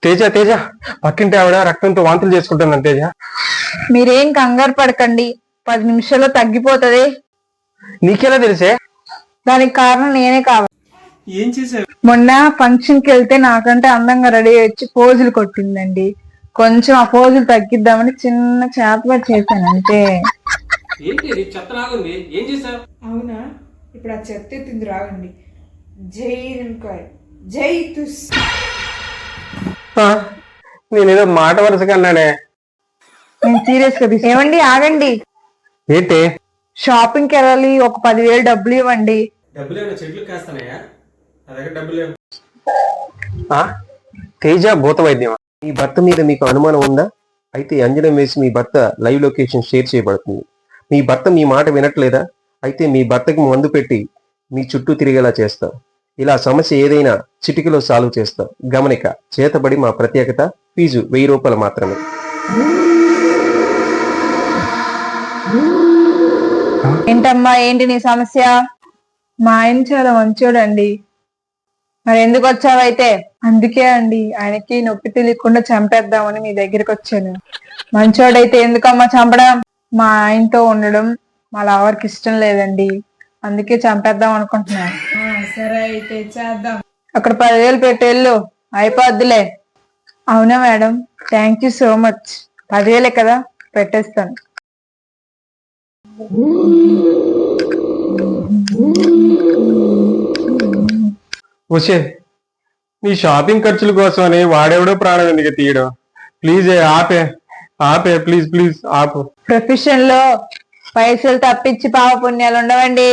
తేజ తేజ పక్కింటి ఆవిడ రక్తంతో వాంతులు చేసుకుంటున్నాను తేజ. మీరేం కంగారు పడకండి, 10 నిమిషాల్లో తగ్గిపోతది. నీకెలా తెలిసే? దానికి కారణం నేనే కావాలి. ఏం చేసావు? మొన్న ఫంక్షన్ కి వెళ్తే నాకంటే అందంగా రెడీ వచ్చి పోజులు కొట్టిందండి. కొంచెం ఆ పోజులు తగ్గిద్దామని చిన్న చేతబడి చేశాను అంతే. ఏంటి చెత్త లాగుంది, ఏం చేసావు? అవునా, ఇప్పుడు ఆ చెత్త ఎత్తింది రాగండి. జై రంకాయ్, జై తుస్. నేనేదో మాట వరుసగా అన్నానే. నేను సీరియస్ గా ఏమండి ఆగండి. ఏంటి? షాపింగ్ కి వెళ్ళాలి, ఒక 10,000 డబ్బులు ఇవ్వండి. డబ్బులు ఏమైనా చెట్లు కాస్తానయ్యా? నా దగ్గర డబ్బులు లేవు. తేజ భూత వైద్యమా? మీ భర్త మీద మీకు అనుమానం ఉందా? అయితే అంజనం వేసి మీ భర్త లైవ్ లొకేషన్ షేర్ చేయబడుతుంది. మీ భర్త మీ మాట వినట్లేదా? అయితే మీ భర్తకి మందు పెట్టి మీ చుట్టూ తిరిగేలా చేస్తా. ఇలా సమస్య ఏదైనా చిటికలో సాల్వ్ చేస్తా. గమనిక, చేతబడి మా ప్రత్యేకత. ఫీజు 1000 రూపాయలు మాత్రమే. ఏంటమ్మా, ఏంటి నీ సమస్య? మా ఆయన చాలా మంచోడండి. మరి ఎందుకు వచ్చావైతే? అందుకే అండి, ఆయనకి నొప్పి తెలియకుండా చంపేద్దామని మీ దగ్గరికి వచ్చాను. మంచోడైతే ఎందుకమ్మా చంపడం? మా ఆయనతో ఉండడం మా లవర్కి ఇష్టం లేదండి, అందుకే చంపేద్దాం అనుకుంటున్నాను. సరే అయితే చేద్దాం. అక్కడ 10,000 పెట్టేళ్ళు అయిపోద్దులే. అవునా madam, thank you so much. 10,000 కదా, పెట్టేస్తాను. వచ్చే నీ షాపింగ్ ఖర్చుల కోసం అని వాడెవడో ప్రాణం ఎందుకు తీయడం? ప్లీజ్ ఆపే ఆపే, ప్లీజ్ ప్లీజ్ ఆపు. ప్రొఫెషన్ లో పైసలు తప్పించి పాప పుణ్యాలు ఉండవండి.